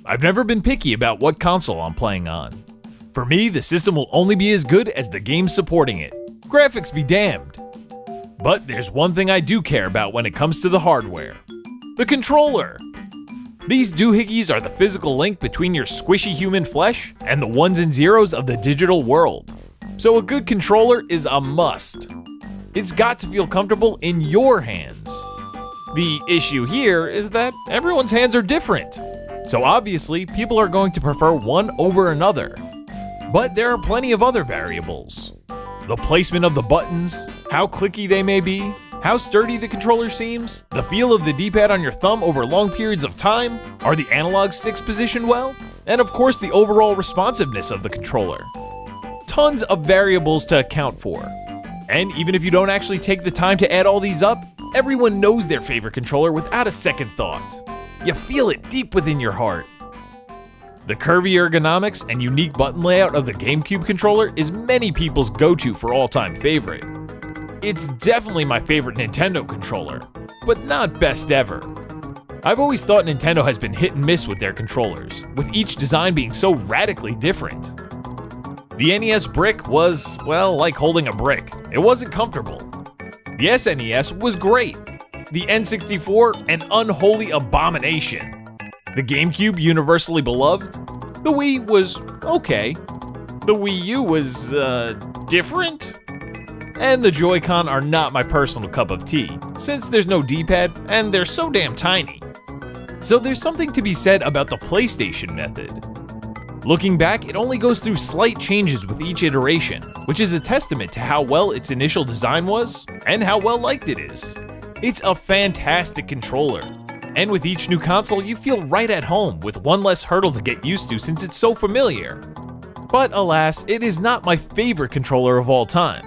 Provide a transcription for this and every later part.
I've never been picky about what console I'm playing on. For me, the system will only be as good as the games supporting it. Graphics be damned. But there's one thing I do care about when it comes to the hardware. The controller. These doohickeys are the physical link between your squishy human flesh and the ones and zeros of the digital world. So a good controller is a must. It's got to feel comfortable in your hands. The issue here is that everyone's hands are different. So obviously, people are going to prefer one over another. But there are plenty of other variables. The placement of the buttons, how clicky they may be, how sturdy the controller seems, the feel of the D-pad on your thumb over long periods of time, are the analog sticks positioned well, and of course the overall responsiveness of the controller. Tons of variables to account for. And even if you don't actually take the time to add all these up, everyone knows their favorite controller without a second thought. You feel it deep within your heart. The curvy ergonomics and unique button layout of the GameCube controller is many people's go-to for all-time favorite. It's definitely my favorite Nintendo controller, but not best ever. I've always thought Nintendo has been hit and miss with their controllers, with each design being so radically different. The NES brick was, well, like holding a brick. It wasn't comfortable. The SNES was great. The N64, an unholy abomination. The GameCube, universally beloved. The Wii was okay. The Wii U was, different? And the Joy-Con are not my personal cup of tea, since there's no D-pad and they're so damn tiny. So there's something to be said about the PlayStation method. Looking back, it only goes through slight changes with each iteration, which is a testament to how well its initial design was, and how well liked it is. It's a fantastic controller, and with each new console you feel right at home with one less hurdle to get used to since it's so familiar. But alas, it is not my favorite controller of all time.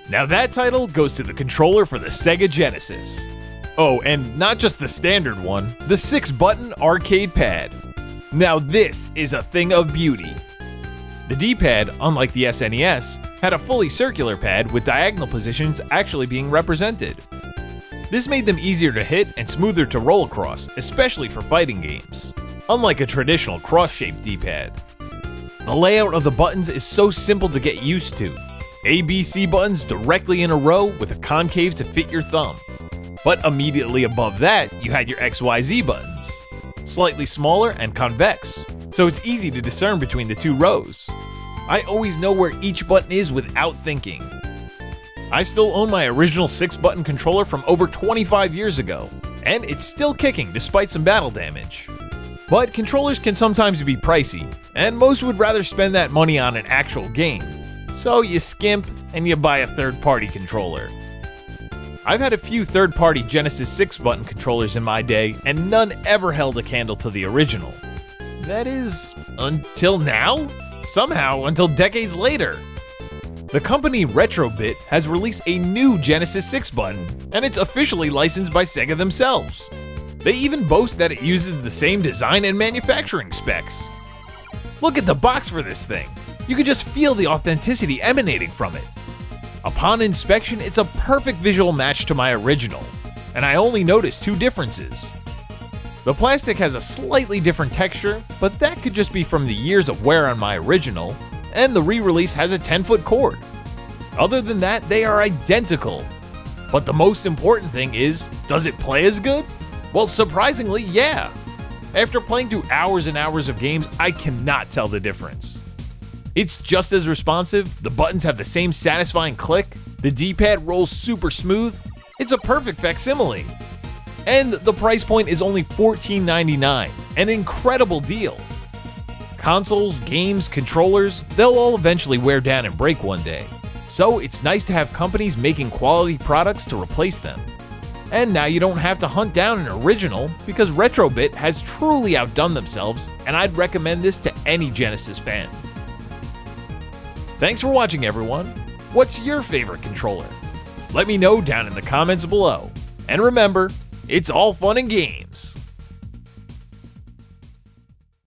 Now that title goes to the controller for the Sega Genesis. Oh, and not just the standard one, the 6-button arcade pad. Now this is a thing of beauty. The D-pad, unlike the SNES, had a fully circular pad with diagonal positions actually being represented. This made them easier to hit and smoother to roll across, especially for fighting games, unlike a traditional cross-shaped D-pad. The layout of the buttons is so simple to get used to. A, B, C buttons directly in a row with a concave to fit your thumb. But immediately above that, you had your X, Y, Z buttons. Slightly smaller and convex, so it's easy to discern between the two rows. I always know where each button is without thinking. I still own my original 6-button controller from over 25 years ago, and it's still kicking despite some battle damage. But controllers can sometimes be pricey, and most would rather spend that money on an actual game. So you skimp and you buy a third-party controller. I've had a few third-party Genesis 6-button controllers in my day, and none ever held a candle to the original. That is, until now? Somehow, until decades later. The company Retrobit has released a new Genesis 6-button, and it's officially licensed by Sega themselves. They even boast that it uses the same design and manufacturing specs. Look at the box for this thing. You can just feel the authenticity emanating from it. Upon inspection, it's a perfect visual match to my original, and I only noticed 2 differences. The plastic has a slightly different texture, but that could just be from the years of wear on my original, and the re-release has a 10-foot cord. Other than that, they are identical. But the most important thing is, does it play as good? Well, surprisingly, yeah. After playing through hours and hours of games, I cannot tell the difference. It's just as responsive, the buttons have the same satisfying click, the D-pad rolls super smooth, it's a perfect facsimile. And the price point is only $14.99, an incredible deal. Consoles, games, controllers, they'll all eventually wear down and break one day. So it's nice to have companies making quality products to replace them. And now you don't have to hunt down an original because Retrobit has truly outdone themselves, and I'd recommend this to any Genesis fan. Thanks for watching, everyone. What's your favorite controller? Let me know down in the comments below. And remember, it's all fun and games.